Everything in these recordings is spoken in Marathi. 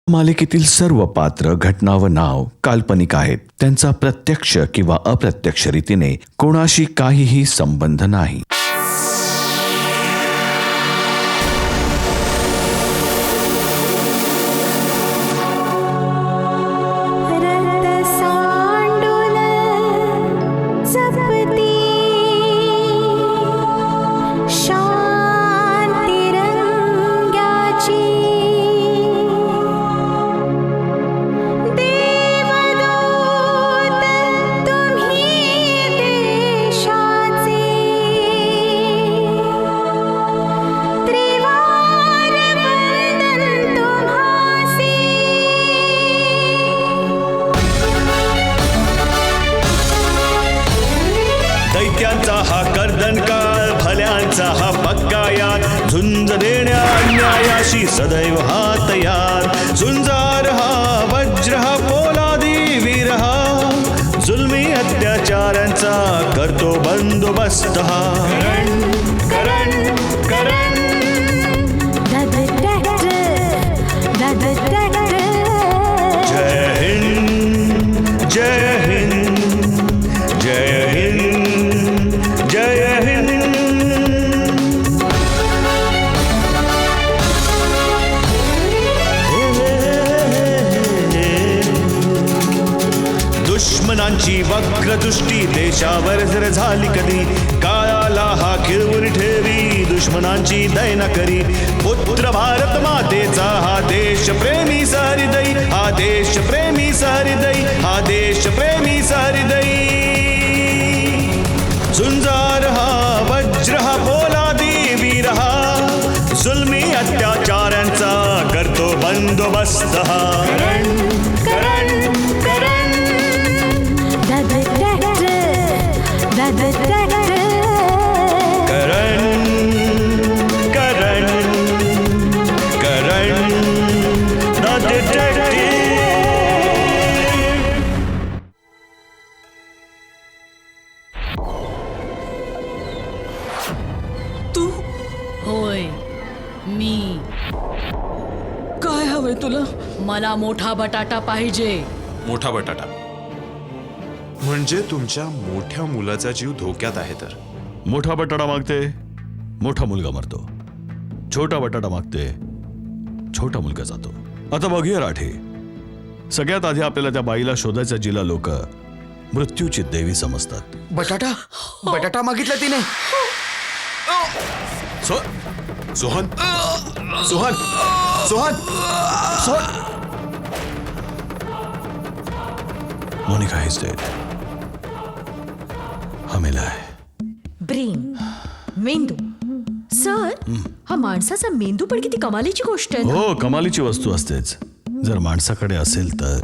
मालिकेतील सर्व पात्र, घटना व नाव काल्पनिक आहेत. त्यांचा प्रत्यक्ष किंवा अप्रत्यक्ष रीतीने कोणाशी काहीही संबंध नाही. दैत्यांचा हा कर्दनकाळ, भल्यांचा हा पक्का याद, झुंज देण्या अन्यायाशी सदैव हा तयार. झुंजार हा वज्र हा पोलादी वीर हा, जुलमी अत्याचारांचा करतो बंदोबस्त हा. करण करण जय हिंद जय हिंद जय हिंद जय हिंद. दुश्मनांची वक्रदृष्टी देशावर जर झाली कधी, काळाला हा खिळवून ठेवी, दुश्मनांची दैना करी. पुत्र भारत मातेचा हा देश प्रेमी सहृदयी, हा देश प्रेमी सहृदयी, हा देश प्रेमी सहृदयी. झुंजार हा वज्र हा पोलादी वीर हा, जुलमी अत्याचारांचा करतो बंदोबस्त हा. Karan Karan Karan Karan Karan the detective. तू होय मी. काय हवंय तुला? मला मोठा बटाटा पाहिजे. मोठा बटाटा म्हणजे तुमच्या मोठ्या मुलाचा जीव धोक्यात आहे तर? मोठा बटाटा मागते, मोठा मुलगा मरतो. छोटा बटाटा मागते, छोटा मुलगा जातो. आता बघूया राठे, सगळ्यात आधी आपल्याला त्या बाईला शोधायचा, जिला लोक मृत्यूची देवी समजतात. बटाटा बटाटा मागितला तिने. सोहन सोहन सोहन सोहन. Monika is dead. हा मेला आहे. ब्रेन, मेंदू. सर, हा माणसाचा मेंदू पण किती कमालीची गोष्ट आहे ना? हो, कमालीची वस्तू असतेच, जर माणसाकडे असेल तर.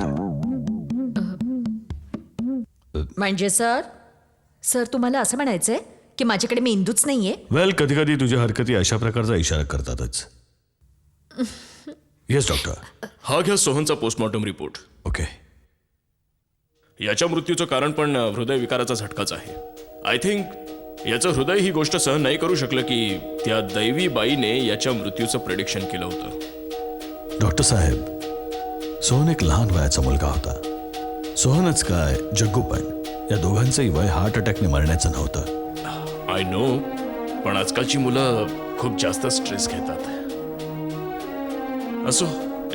म्हणजे सर तुम्हाला असं म्हणायचंय की माझ्याकडे मेंदूच नाहीये? वेल, कधी कधी तुझ्या हरकती अशा प्रकारचा इशारा करतातच. Yes doctor. हा घ्या सोहनचा पोस्टमॉर्टम रिपोर्ट. ओके. याच्या मृत्यूचं कारण पण हृदयविकाराचा झटकाच आहे. आय थिंक याचं हृदय ही गोष्ट सहन नाही करू शकलं की त्या दैवी बाईने याच्या मृत्यूचं प्रेडिक्शन केलं होतं. डॉक्टर साहेब, सोहन एक लहान वयाचा मुलगा होता. सोहनच काय, जग्गू पण. या दोघांचंही वय हार्ट अटॅकने मरण्याचं नव्हतं. आय नो, पण आजकालची मुलं खूप जास्त स्ट्रेस घेतात. असो,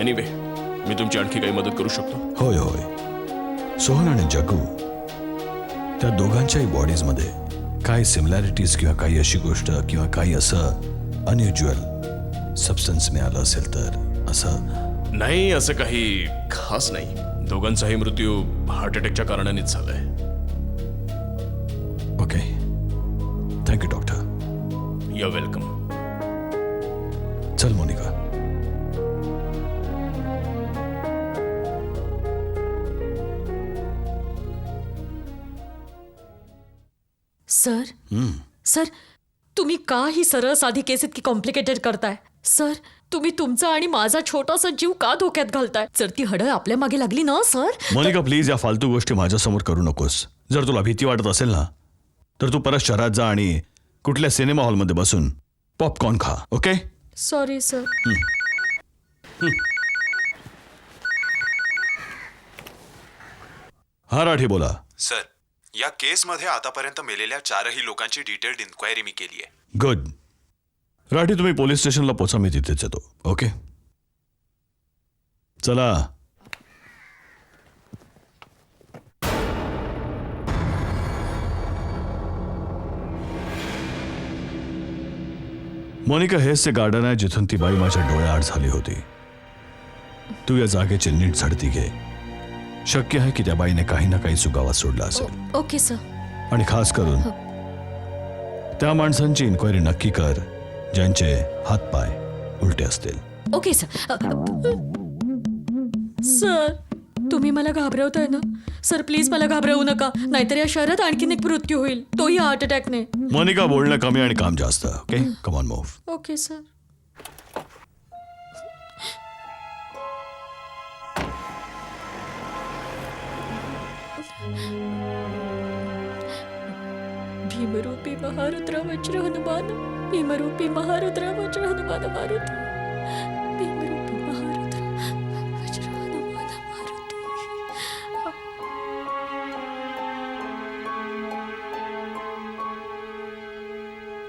एनिवे, मी तुमची आणखी काही मदत करू शकतो? होय होय. सोहन आणि जग्गू, त्या दोघांच्याही बॉडीजमध्ये काही सिमिलॅरिटीज किंवा काही अशी गोष्ट किंवा काही असं अनयुज्युअल सबस्टन्स मिळालं असेल तर? असं नाही, असं काही खास नाही. दोघांचाही मृत्यू हार्ट अटॅकच्या कारणानेच झालाय. Okay, thank you doctor. You are welcome. चल मोनिका. सर तुम्ही का ही सरळ साधी केस इतकी कॉम्प्लिकेटेड करताय? सर, तुम्ही तुमचा आणि माझा छोटासा जीव का धोक्यात घालताय? जर ती हडळ आपल्या मागे लागली ना सर. मोनिका, प्लीज या फालतू गोष्टी माझ्यासमोर करू नकोस. जर तुला भीती वाटत असेल ना, तर तू परत शहरात जा आणि कुठल्या सिनेमा हॉलमध्ये बसून पॉपकॉर्न खा ओके. Sorry sir. हा राठी बोला. सर, या केसमध्ये आतापर्यंत मेलेल्या 4ही लोकांची डिटेल्ड इन्क्वायरी मी केली आहे. गुड. राठी तुम्ही पोलीस स्टेशनला पोचा, मी तिथेच येतो. ओके चला. मोनिका हेच ते गार्डन आहे जिथून ती बाई माझ्या डोळ्याआड झाली होती. तू या जागेची नीट झडती घे. शक्य आहे की त्या बाईने काही ना काही सुगावा सोडला असेल. Okay sir. आणि खास करून त्या माणसांची इन्क्वायरी नक्की कर ज्यांचे हातपाय उलटे असतील. Okay sir. सर तुम्ही मला घाबरवताय ना सर. प्लीज मला घाबरवू नका, नाहीतर या शहरात आणखीन एक मृत्यू होईल, तोही हार्ट अटॅकने. मोनिका बोलणं कमी आणि काम जास्त. Okay come on move. Okay sir. भीमरूपी महारुद्र वज्र हनुमान. भीमरूपी महारुद्र वज्र हनुमान मारुती. भीमरूपी महारुद्र वज्र हनुमान मारुती.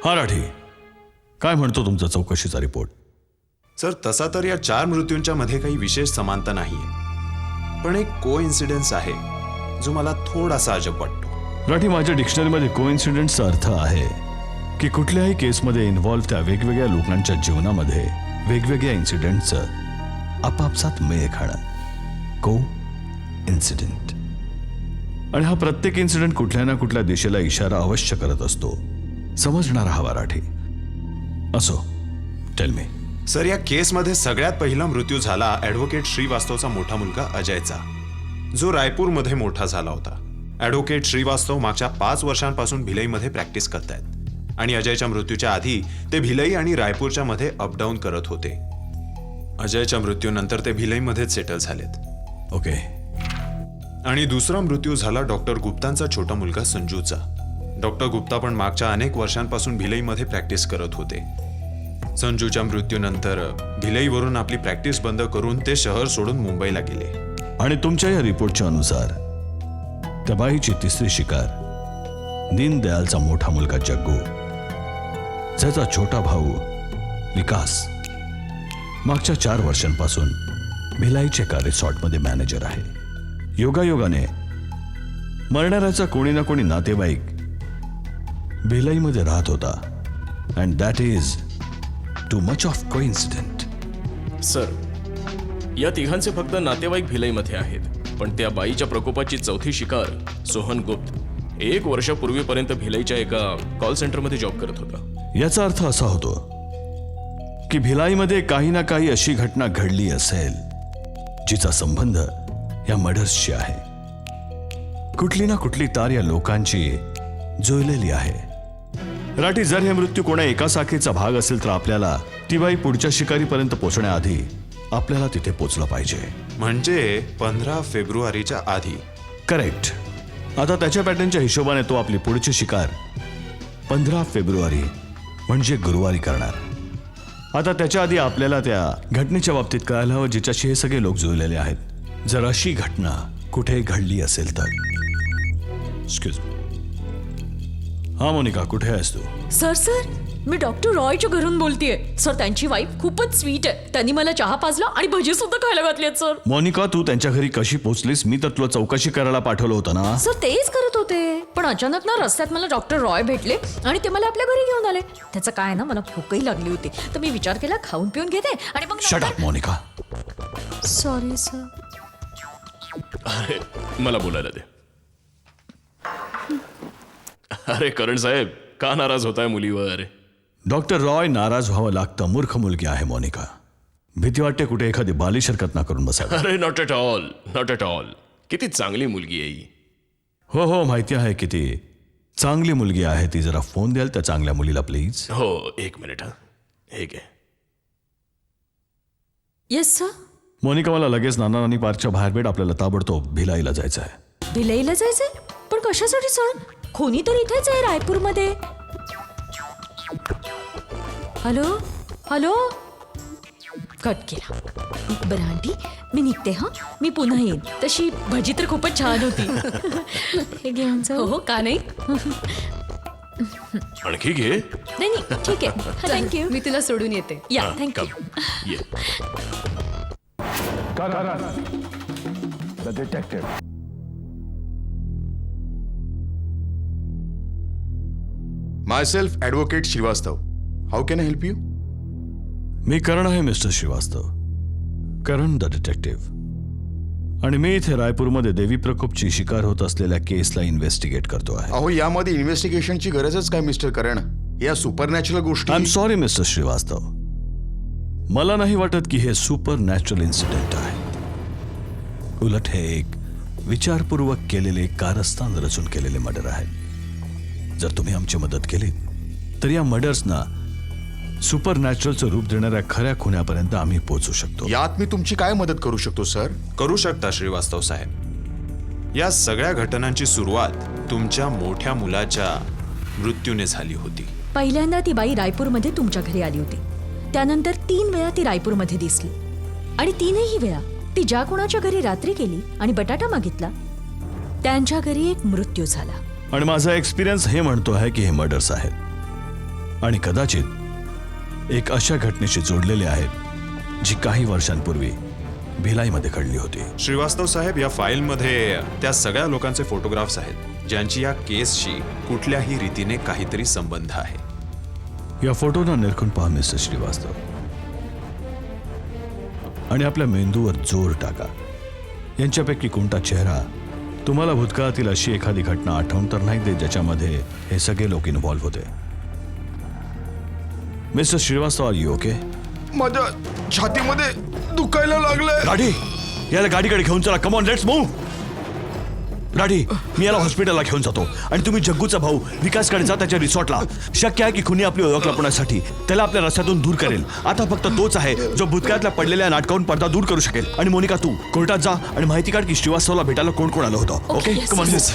हा राठी, काय म्हणतो तुमचा चौकशीचा रिपोर्ट? सर, तसा तर या 4 मृत्यूंच्या मध्ये काही विशेष समानता नाहीये, पण एक कोइन्सिडन्स आहे जो मला थोडासा अजब वाटतो. राठी, माझ्या डिक्शनरीमध्ये कोइन्सिडेंटचा अर्थ आहे की कुठल्याही केसमध्ये इन्व्हॉल्व त्या वेगवेगळ्या लोकांच्या जीवनामध्ये वेगवेगळ्या इन्सिडेंटचं आपापसात मेळ खाणं. को इन्सिडेंट. आणि हा प्रत्येक इन्सिडेंट कुठल्या ना कुठल्या दिशेला इशारा अवश्य करत असतो. समजणारा हवा राठी. असो, टेल मी. सर, या केसमध्ये सगळ्यात पहिला मृत्यू झाला ॲडव्होकेट श्रीवास्तवचा मोठा मुलगा अजयचा, जो रायपूरमध्ये मोठा झाला होता. ॲडव्होकेट श्रीवास्तव मागच्या 5 वर्षांपासून भिलईमध्ये प्रॅक्टिस करतायत आणि अजयच्या मृत्यूच्या आधी ते भिलई आणि रायपूरच्या मध्ये अपडाऊन करत होते. अजयच्या मृत्यूनंतर ते भिलईमध्येच सेटल झालेत. ओके. आणि दुसरा मृत्यू झाला डॉक्टर गुप्तांचा छोटा मुलगा संजूचा. डॉक्टर गुप्ता पण मागच्या अनेक वर्षांपासून भिलईमध्ये प्रॅक्टिस करत होते. संजूच्या मृत्यूनंतर भिलईवरून आपली प्रॅक्टिस बंद करून ते शहर सोडून मुंबईला गेले. आणि तुमच्या या रिपोर्टच्या अनुसार त्या बाईची तिसरी शिकार दीनदयालचा मोठा मुलगा जग्गू, ज्याचा छोटा भाऊ विकास मागच्या 4 वर्षांपासून भिलाईच्या एका रिसॉर्टमध्ये मॅनेजर आहे. योगायोगाने मरणाऱ्याचा कोणी ना कोणी नातेवाईक भिलाईमध्ये राहत होता. And that is too much of coincident. Sir, या तिघांचे फक्त नातेवाईक भिलईमध्ये आहेत, पण त्या बाईच्या प्रकोपाची चौथी शिकार सोहन गुप्त 1 वर्षापूर्वीपर्यंत भिलईच्या एका कॉल सेंटरमध्ये जॉब करत होता. याचा अर्थ असा होतो की भिलाईमध्ये काही ना काही अशी घटना घडली असेल जिचा संबंध या मर्डर्सशी आहे. कुठली ना कुठली तार या लोकांची जुळलेली आहे. राठी, जर हे मृत्यू कोणा एका साखळीचा भाग असेल तर आपल्याला ती बाई पुढच्या शिकारीपर्यंत पोहोचण्याआधी आपल्याला तिथे पोहोचलं पाहिजे. म्हणजे 15 फेब्रुवारीच्या आधी. करेक्ट. आता त्याच्या पॅटर्नच्या हिशोबाने तो आपली पुढची शिकार 15 फेब्रुवारी म्हणजे गुरुवारी करणार. आता त्याच्या आधी आपल्याला त्या घटनेच्या बाबतीत कळायला हवं जिच्याशी हे सगळे लोक जुळलेले आहेत. जर अशी घटना कुठे घडली असेल तर. Excuse me. हा मोनिका, कुठे आहेस तू? सर मी डॉक्टर रॉयच्या घरून बोलतेय. सर, त्यांची वाईफ खूपच स्वीट आहे. त्यांनी मला चहा पाजला आणि भजी सुद्धा खायला घातली आहेत. सर, मोनिका, तू त्यांच्या घरी कशी पोहोचलीस? मी तर तुला चौकशी करायला पाठवलं होतं ना. सर तेच करत होते, पण अचानक ना रस्त्यात मला डॉक्टर रॉय भेटले आणि ते मला आपल्या घरी घेऊन आले. त्याचं काय ना, मला भूकही लागली होती, तर मी विचार केला खाऊन पिऊन घेते आणि मग. Shut up Monika. Sorry sir. अरे, मला बोलायला दे. अरे करण साहेब, का नाराज होताय मुलीवर? डॉक्टर रॉय नाराज व्हावं लागतं. मूर्ख मुलगी आहे मोनिका. भीती वाटते कुठे एखादी बालिश हरकत ना करून बसावं. अरे not at all, not at all. किती चांगली मुलगी आहे ही. हो माहिती आहे किती चांगली मुलगी आहे ती. जरा फोन द्याल त्या चांगल्या मुलीला प्लीज? हो, 1 मिनिट. हा, हे घे. Yes sir. मोनिका, मला लगेच नाना नानी पार्कच्या बाहेर भेट. आपल्याला ताबडतोब भिलाईला जायचं आहे. भिलईला जायचंय? पण कशासाठी सर? खोनी तर इथेच आहे रायपूरमध्ये. हॅलो हॅलो कट केला. बरं आंटी मी निघते हा. मी पुन्हा येईन. तशी भजी तर खूपच छान होती. हे घेऊन हो जाऊ. हो का नाही आणखी घे. नाही नाही ठीक आहे. थँक्यू. मी तुला सोडून येते. या थँक्यू. ये. The detective. Myself, Advocate Srivastav. How can I help you? मी करण आहे mister Shrivastava. Karan the detective. आणि मी इथे रायपूरमध्ये देवी प्रकोपची शिकार होत असलेल्या केसला इन्व्हेस्टिगेट करतो आहे. अहो यामध्ये इन्व्हेस्टिगेशनची गरजच काय मिस्टर करण? या सुपरनॅचरल गोष्टी. I am sorry mister Shrivastava. मला नाही वाटत की हे सुपर नॅचरल इन्सिडेंट आहे. उलट हे एक विचारपूर्वक केलेले कारस्थान रचून केलेले मर्डर आहे. जर तुम्ही आमची मदत केली तर या मर्डर्सना सुपर नॅचरलचं रूप देणाऱ्या खऱ्या खुन्यापर्यंत आम्ही पोहोचू शकतो. यात मी तुमची काय मदत करू शकतो सर? करू शकता श्रीवास्तव साहेब. या सगळ्या घटनांची सुरुवात तुमच्या मोठ्या मुलाच्या मृत्यूने झाली होती. पहिल्यांदा ती बाई रायपूरमध्ये तुमच्या घरी आली होती. त्यानंतर 3 वेळा ती रायपूरमध्ये दिसली. आणि 3ही वेळा ती ज्या कोणाच्या घरी रात्री गेली आणि बटाटा मागितला त्यांच्या घरी एक मृत्यू झाला. आणि माझा एक्सपिरियन्स हे म्हणतो आहे की हे मर्डर्स आहेत आणि कदाचित एक अशा घटनेशी जोडलेले आहेत जी काही वर्षांपूर्वी भिलाईमध्ये घडली होती. श्रीवास्तव साहेब, या फाईलमध्ये त्या सगळ्या लोकांचे फोटोग्राफ्स आहेत ज्यांची या केसशी कुठल्याही रीतीने काहीतरी संबंध आहे. या फोटोना निरखून पहा मिस्टर श्रीवास्तव आणि आपल्या मेंदूवर जोर टाका. यांच्यापैकी कोणता चेहरा तुम्हाला भूतकाळातील अशी एखादी घटना आठवण तर नाही देत ज्याच्यामध्ये हे सगळे लोक इन्व्हॉल्व्ह होते. Mister Shrivastava, are you okay? माझ्या छातीमध्ये दुखायला लागलंय. गाडी, याला गाडीकडे घेऊन चला. Come on, let's move. गाडी, मी याला हॉस्पिटलला घेऊन जातो आणि तुम्ही जग्गूचा भाऊ विकासकडे जा त्याच्या रिसॉर्टला. शक्य आहे की खुनी आपली ओळख लपवण्यासाठी त्याला आपल्या रस्त्यातून दूर करेल. आता फक्त तोच आहे जो भूतकाळातल्या पडलेल्या नाटकावरून पडदा दूर करू शकेल. आणि मोनिका, तू कोर्टात जा आणि माहिती काढ की श्रीवास्तवला भेटायला कोण कोण आलं होतं. Okay, yes, come on. yes.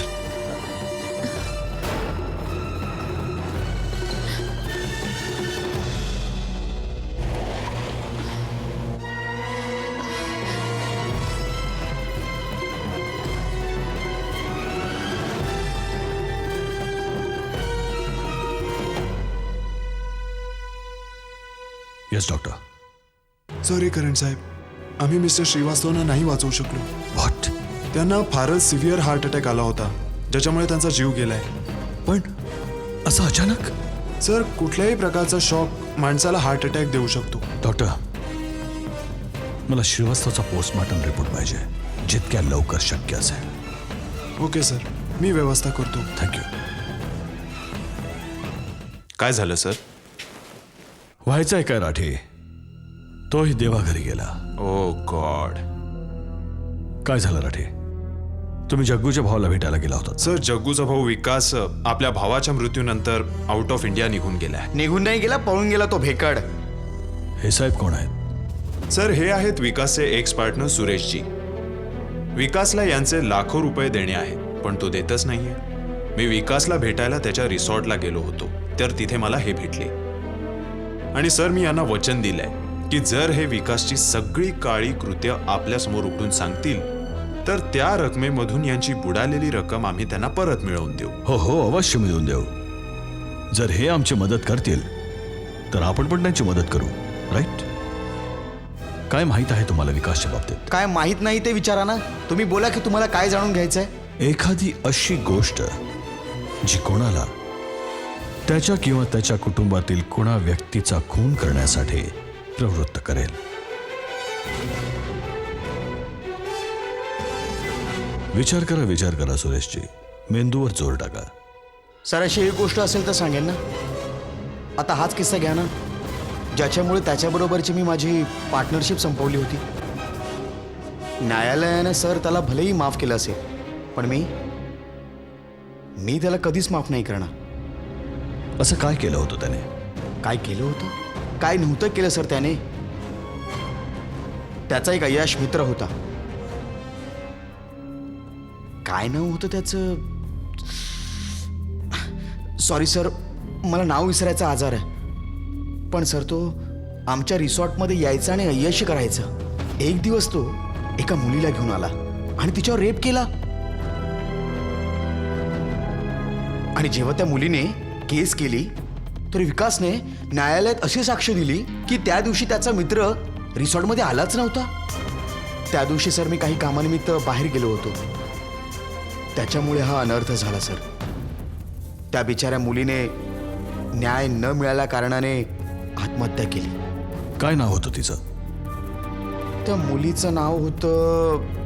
Yes doctor. Sorry Karan साहेब, आम्ही मिस्टर श्रीवास्तवना नाही वाचवू शकलो. व्हॉट? त्यांना फारच सिव्हिअर हार्ट अटॅक आला होता ज्याच्यामुळे त्यांचा जीव गेलाय. पण असं अचानक? सर, कुठल्याही प्रकारचा शॉक माणसाला हार्ट अटॅक देऊ शकतो. डॉक्टर, मला श्रीवास्तवचा पोस्टमॉर्टम रिपोर्ट पाहिजे जितक्या लवकर शक्य असेल. ओके सर, मी व्यवस्था करतो. थँक्यू. काय झालं सर? व्हायचंय काय राठे? तोही देवाघरी गेला. ओ गॉड. काय झालं राठे? तुम्ही जग्गूच्या भावाला भेटायला गेला होता. सर, जग्गूचा भाऊ विकास आपल्या भावाच्या मृत्यूनंतर आउट ऑफ इंडिया निघून गेलाय. निघून नाही गेला, पळून गेला तो भेकड. हे साहेब कोण आहेत? सर, हे आहेत विकासचे एक्स पार्टनर सुरेशजी. विकासला यांचे लाखो रुपये देणे आहेत पण तो देतच नाहीये. मी विकासला भेटायला त्याच्या रिसॉर्टला गेलो होतो तर तिथे मला हे भेटले. आणि सर, मी यांना वचन दिलंय की जर हे विकासची सगळी काळी कृत्य आपल्या समोर उघडून सांगतील तर त्या रकमेमधून यांची बुडालेली रक्कम आम्ही त्यांना परत मिळवून देऊ. हो हो, अवश्य मिळवून देऊ. जर हे आमची मदत करतील तर आपण पण त्यांची मदत करू. राईट? काय माहित आहे तुम्हाला विकासच्या बाबतीत? काय माहित नाही ते विचारा ना. तुम्ही बोला की तुम्हाला काय जाणून घ्यायचंय. एखादी अशी गोष्ट जी कोणाला त्याच्या किंवा त्याच्या कुटुंबातील कोणा व्यक्तीचा खून करण्यासाठी प्रवृत्त करेल. विचार करा सुरेशजी. मेंदूवर जोर टाका. सर अशी एक गोष्ट असेल तर सांगेल ना. आता हाच किस्सा घ्या ना ज्याच्यामुळे त्याच्याबरोबरची मी माझी पार्टनरशिप संपवली होती. न्यायालयाने सर त्याला भलेही माफ केलं असेल पण मी त्याला कधीच माफ नाही करणार. असं काय केलं होतं त्याने? काय केलं होतं? काय नव्हतं केलं सर त्याने. त्याचा एक अय्याश मित्र होता. काय नाव होतं त्याचं? सॉरी सर, मला नाव विसरायचा आजार आहे. पण सर तो आमच्या रिसॉर्टमध्ये यायचा आणि अय्याशी करायचा. एक दिवस तो एका मुलीला घेऊन आला आणि तिच्यावर रेप केला. आणि जेव्हा त्या मुलीने केस केली तर विकासने न्यायालयात अशी साक्ष दिली की त्या दिवशी त्याचा मित्र रिसॉर्टमध्ये आलाच नव्हता. त्या दिवशी सर मी काही कामानिमित्त बाहेर गेलो होतो. त्याच्यामुळे हा अनर्थ झाला सर. त्या बिचाऱ्या मुलीने न्याय न मिळाल्या कारणाने आत्महत्या केली. काय नाव होतं तिचं? त्या मुलीचं नाव होतं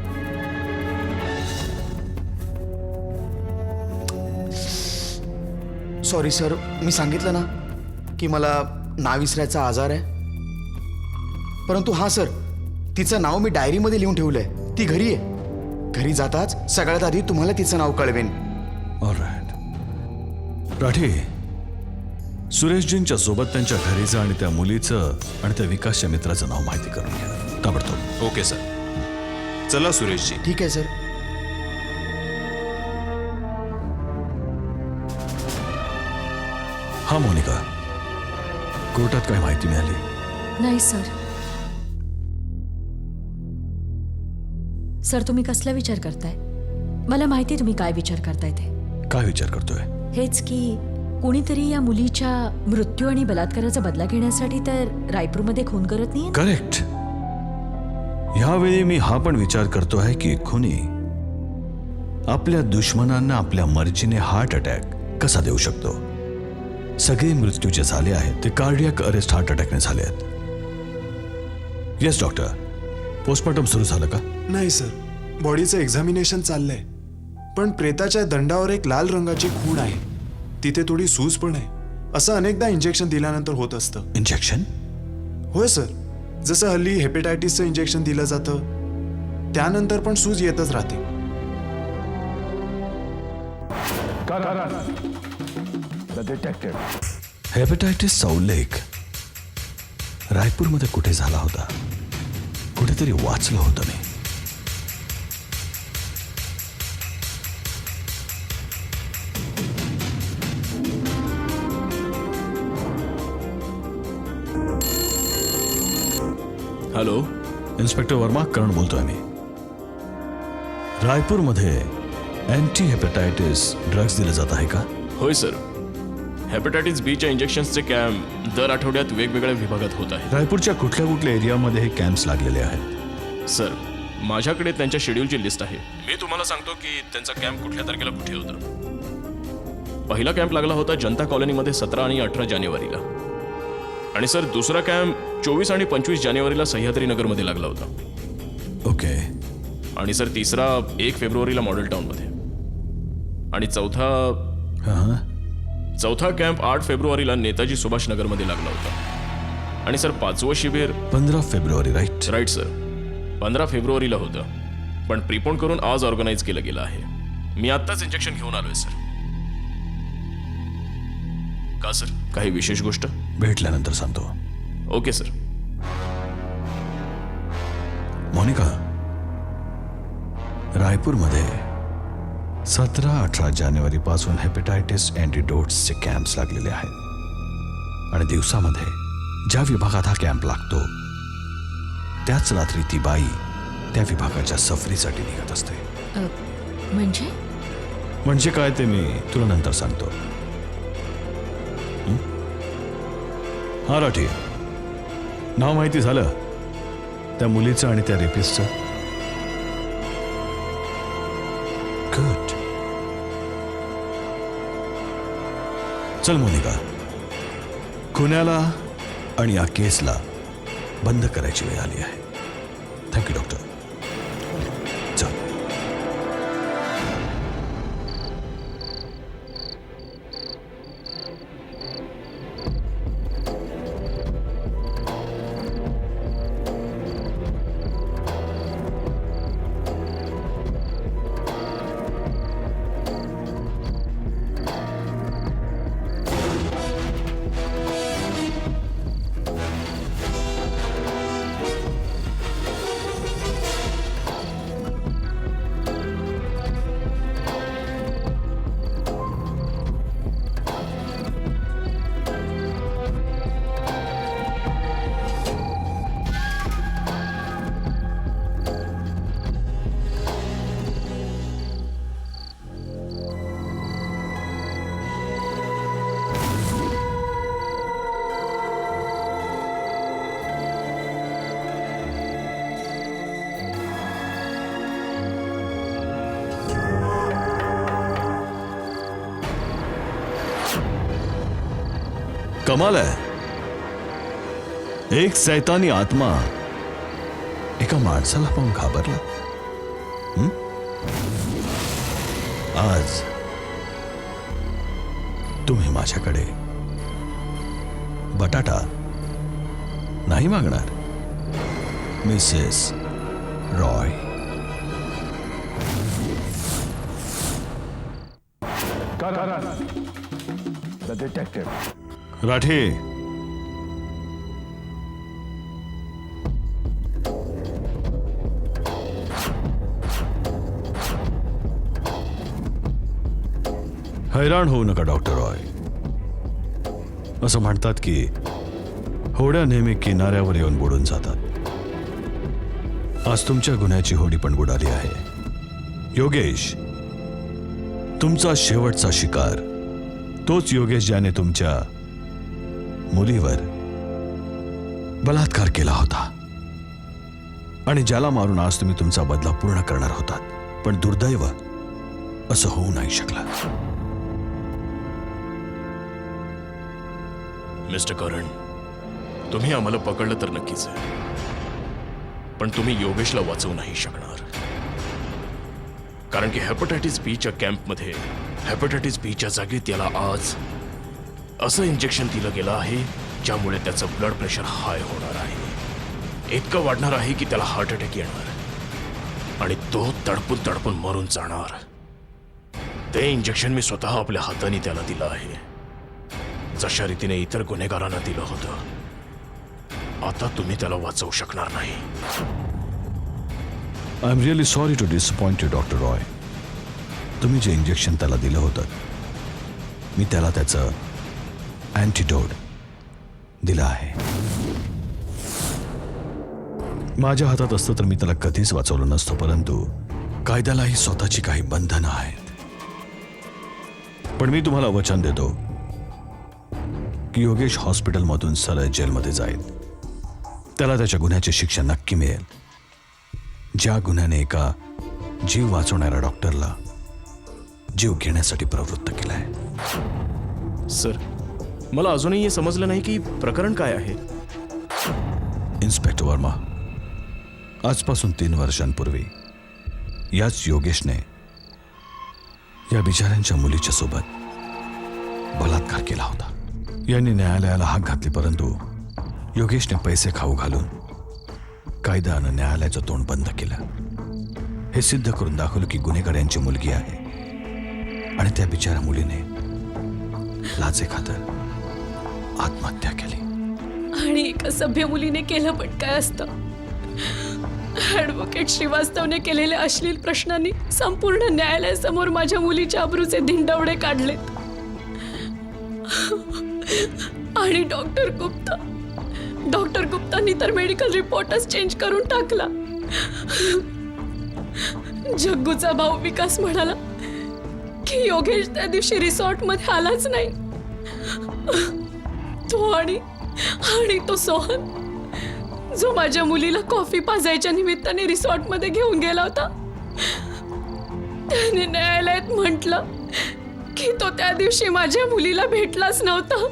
सॉरी सर, मी सांगितलं ना की मला नाव विसरायचा आजार आहे. परंतु हां सर, तिचं नाव मी डायरीमध्ये लिहून ठेवलंय. ती घरी आहे. घरी जाताच सगळ्यात आधी तुम्हाला तिचं नाव कळवेन. ऑलराईट. राठी, सुरेशजींच्या सोबत त्यांच्या घरीचं आणि त्या मुलीचं आणि त्या विकासच्या मित्राचं नाव माहिती करून घ्या ताबडतोब. Okay sir. चला सुरेशजी. ठीक आहे सर. हा मोनिका, कोर्टात काय माहिती मिळाली? नाही सर. सर तुम्ही कसला विचार करताय? मला माहिती तुम्ही काय विचार करताय ते. काय विचार करतोय? हेच की कोणीतरी या मुलीच्या मृत्यू आणि बलात्काराचा बदला घेण्यासाठी तर रायपूरमध्ये खून करत नाहीये. करेक्ट. यावेळी मी हा पण विचार करतोय की खुनी आपल्या दुश्मनांना आपल्या मर्जीने हार्ट अटॅक कसा देऊ शकतो. सगळे मृत्यू जे झाले आहेत ते कार्डियक अरेस्ट हार्ट अटॅकने झाले आहेत. येस डॉक्टर, पोस्टमॉर्टम सुरू झालं का? नाही सर, बॉडीचं एक्झामिनेशन चाललंय. पण प्रेताच्या दंडावर एक लाल रंगाची खूण आहे. तिथे थोडी सूज पण आहे. असं अनेकदा इंजेक्शन दिल्यानंतर होत असतं. इंजेक्शन? होय सर. जसं हल्ली हेपेटायटिसचं इंजेक्शन दिलं जातं त्यानंतर पण सूज येतच राहते. हेपेटायटिसचा उल्लेख रायपूरमध्ये कुठे झाला होता? कुठेतरी वाचलं होतं मी. हॅलो, इन्स्पेक्टर वर्मा, करण बोलतोय मी. रायपूरमध्ये अँटी हेपेटायटिस ड्रग्ज दिले जात आहे का? होय सर. हेपॅटायटिस बीच्या इंजेक्शन्सचे कॅम्प दर आठवड्यात वेगवेगळ्या विभागात होत आहेत. रायपूरच्या कुठल्या कुठल्या एरियामध्ये हे कॅम्प्स लागलेले आहेत? सर, माझ्याकडे त्यांच्या शेड्यूलची लिस्ट आहे. मी तुम्हाला सांगतो की त्यांचा कॅम्प कुठल्या तारखेला कुठे होता. पहिला कॅम्प लागला होता जनता कॉलनीमध्ये 17 आणि 18 जानेवारीला. आणि सर दुसरा कॅम्प 24 आणि 25 जानेवारीला सह्याद्रीनगरमध्ये लागला होता. ओके. आणि सर तिसरा 1 फेब्रुवारीला मॉडेल टाउनमध्ये. आणि चौथा कॅम्प 8 फेब्रुवारीला नेताजी सुभाष नगरमध्ये लागला होता. आणि सर 5वं शिबिर 15 फेब्रुवारी. राईट? राईट सर, 15 फेब्रुवारीला होतं. पण प्रीपोन करून आज ऑर्गनाईज केलं गेलं आहे. मी आत्ताच इंजेक्शन घेऊन आलोय सर. का सर, काही विशेष गोष्ट? भेटल्यानंतर सांगतो. Okay sir. मोनिका, रायपूरमध्ये 17-18 जानेवारी पासून हेपेटायटिस अँटीडोट्सचे कॅम्प्स लागलेले आहेत. आणि दिवसामध्ये ज्या विभागात हा कॅम्प लागतो त्याच रात्री ती बाई त्या विभागाच्या सफरीसाठी निघत असते. म्हणजे काय ते मी तुला नंतर सांगतो. हा राठी, नाव माहिती झालं त्या मुलीचं आणि त्या रेपिस्टचं? गुड. चल मोनिका, खुन्याला आणि या केसला बंद करायची वेळ आली आहे. Thank you doctor. चल. कमाल आहे. एक सैतानी आत्मा एका माणसाला पाहून घाबरला. हं? आज तुम्ही माझ्याकडे बटाटा नाही मागणार मिसेस रॉय. राठे, हैराण होऊ नका डॉक्टर रॉय. असं म्हणतात की होड्या नेहमी किनाऱ्यावर येऊन बुडून जातात. आज तुमच्या गुन्ह्याची होडी पण बुडाली आहे. योगेश, तुमचा शेवटचा शिकार तोच योगेश ज्याने तुमच्या मुलीवर बलात्कार केला होता आणि ज्याला मारून आज तुम्ही तुमचा बदला पूर्ण करणार होतात. पण दुर्दैव असं होऊ नाही शकलं. मिस्टर करण, तुम्ही आम्हाला पकडलं तर नक्कीच आहे, पण तुम्ही योगेशला वाचवू नाही शकणार. कारण की हेपॅटायटिस बीच्या कॅम्पमध्ये हेपॅटायटिस बीच्या जागी त्याला आज असं इंजेक्शन दिलं गेलं आहे ज्यामुळे त्याचं ब्लड प्रेशर हाय होणार आहे. इतकं वाढणार आहे की त्याला हार्ट अटॅक येणार आणि तो तडपून तडपून मरून जाणार. ते इंजेक्शन मी स्वतः आपल्या हाताने त्याला दिलं आहे, जशा रीतीने इतर गुन्हेगारांना दिलं होतं. आता तुम्ही त्याला वाचवू शकणार नाही. I am really sorry to disappoint you doctor Roy. तुम्ही जे इंजेक्शन त्याला दिलं होतं मी त्याला त्याचं अँटीडोट दिलं आहे. माझ्या हातात असतं तर मी त्याला कधीच वाचवलं नसतं, परंतु कायद्यालाही स्वतःची काही बंधनं आहेत. पण मी तुम्हाला वचन देतो की योगेश हॉस्पिटलमधून सरळ जेलमध्ये जाईल. त्याला त्याच्या गुन्ह्याची शिक्षा नक्की मिळेल, ज्या गुन्ह्याने एका जीव वाचवणाऱ्या डॉक्टरला जीव घेण्यासाठी प्रवृत्त केलाय. सर, मला अजूनही हे समजलं नाही की प्रकरण काय आहे. इन्स्पेक्टर वर्मा, आजपासून 3 वर्षांपूर्वी याच योगेशने या बिचाऱ्यांच्या मुलीच्या सोबत बलात्कार केला होता. यांनी न्यायालयाला हाक घातली, परंतु योगेशने पैसे खाऊ घालून कायद्यानं न्यायालयाचं तोंड बंद केलं. हे सिद्ध करून दाखवलं की गुन्हेगार यांची मुलगी आहे आणि त्या बिचाऱ्या मुलीने लाजेखातर आत्महत्या केली. आणि एका सभ्य मुलीने केलं पण काय असतं. ॲडव्होकेट श्रीवास्तवने केलेल्या अश्लील प्रश्नांनी संपूर्ण न्यायालयासमोर माझ्या मुलीच्या अब्रूचे धिंडवडे काढलेत. आणि डॉक्टर गुप्तांनी तर मेडिकल रिपोर्टच चेंज करून टाकला. जग्गूचा भाऊ विकास म्हणाला की योगेश त्या दिवशी रिसॉर्टमध्ये आलाच नाही. तो आणि तो सोहन, जो माझ्या मुलीला कॉफी पाजायच्या निमित्ताने रिसॉर्टमध्ये घेऊन गेला होता, त्याने न्यायालयात म्हटलं की तो त्या दिवशी माझ्या मुलीला भेटलाच नव्हता.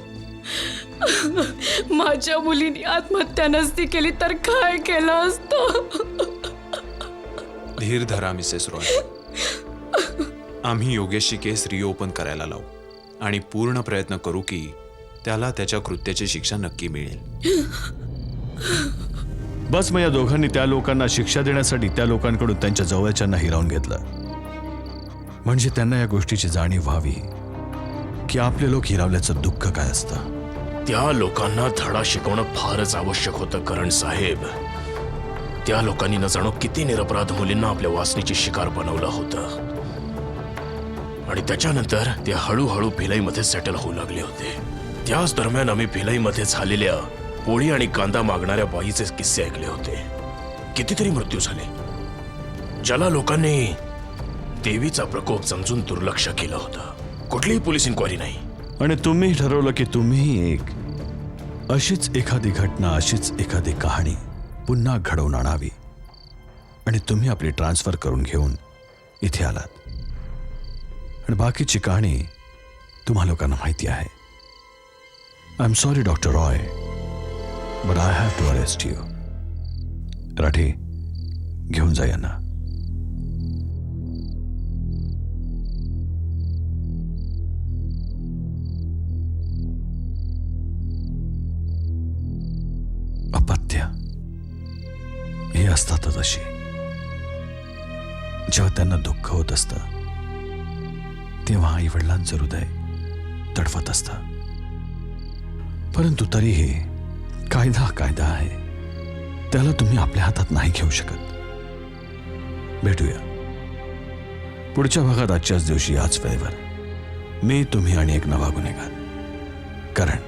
माझ्या मुलीने आत्महत्या नसती केली तर काय केलं असतं. धीर धरा मिसेस रॉय. आम्ही योगेशची केस रिओपन करायला लावू आणि पूर्ण प्रयत्न करू की त्याला त्याच्या कृत्याची शिक्षा नक्की मिळेल. बस मग या दोघांनी त्या लोकांना शिक्षा देण्यासाठी त्या लोकांकडून त्यांच्या जवळच्यांना हिरावून घेतलं, म्हणजे त्यांना या गोष्टीची जाणीव व्हावी की आपले लोक हिरावल्याचं दुःख काय असतं. त्या लोकांना धडा शिकवणं फारच आवश्यक होतं करण साहेब. त्या लोकांनी न जाणो किती निरपराध मुलींना आपल्या वासनेची शिकार बनवलं होतं आणि त्याच्यानंतर ते हळूहळू भिलईमध्ये सेटल होऊ लागले होते. त्याच दरम्यान आम्ही भिलईमध्ये झालेल्या पोळी आणि कांदा मागणाऱ्या बाईचे किस्से ऐकले होते. कितीतरी मृत्यू झाले ज्याला लोकांनी देवीचा प्रकोप समजून दुर्लक्ष केलं होतं. कुठलीही पोलीस इन्क्वायरी नाही. आणि तुम्ही ठरवलं की तुम्ही एक अशीच एखादी घटना, अशीच एखादी कहाणी पुन्हा घडवून आणावी आणि तुम्ही आपली ट्रान्सफर करून घेऊन इथे आलात. आणि बाकीची कहाणी तुम्हा लोकांना माहिती आहे. I am sorry doctor Roy, but I have to arrest you. Rathi, घेऊन जा यांना. अपत्य हे असतातच अशी. जेव्हा त्यांना दुःख होत असतं तेव्हा आई वडिलांचं हृदय तडफत असतं. परंतु तरीही कायदा कायदा आहे, त्याला तुम्ही आपल्या हातात नाही घेऊ शकत. भेटूया पुढच्या भागात. आजच्याच दिवशी याच वेळेवर मी, तुम्ही आणि एक नवा गुन्हेगार. करण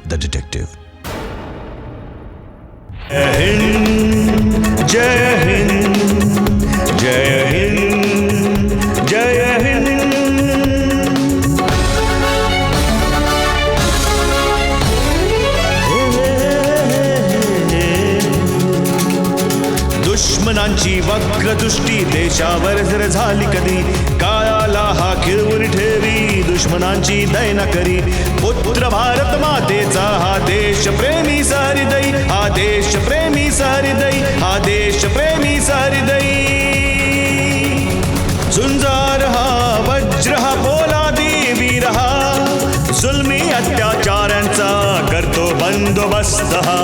द डिटेक्टिव्ह. जय हिंद, जय हिंद, जय हिंद. दुश्मनांची वक्रदृष्टी देशावर जर झाली कधी, काळाला हा खिळवून ठेवी, दुश्मनांची दयना करी. पुत्र भारत मातेचा हा देश प्रेमी सहृदयी, हा देश प्रेमी सहृदयी, हा देश प्रेमी सहृदयी. झुंजार हा वज्र हा पोलादी वीर हा, जुलमी अत्याचारांचा करतो बंदोबस्त हा.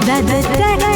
The detective.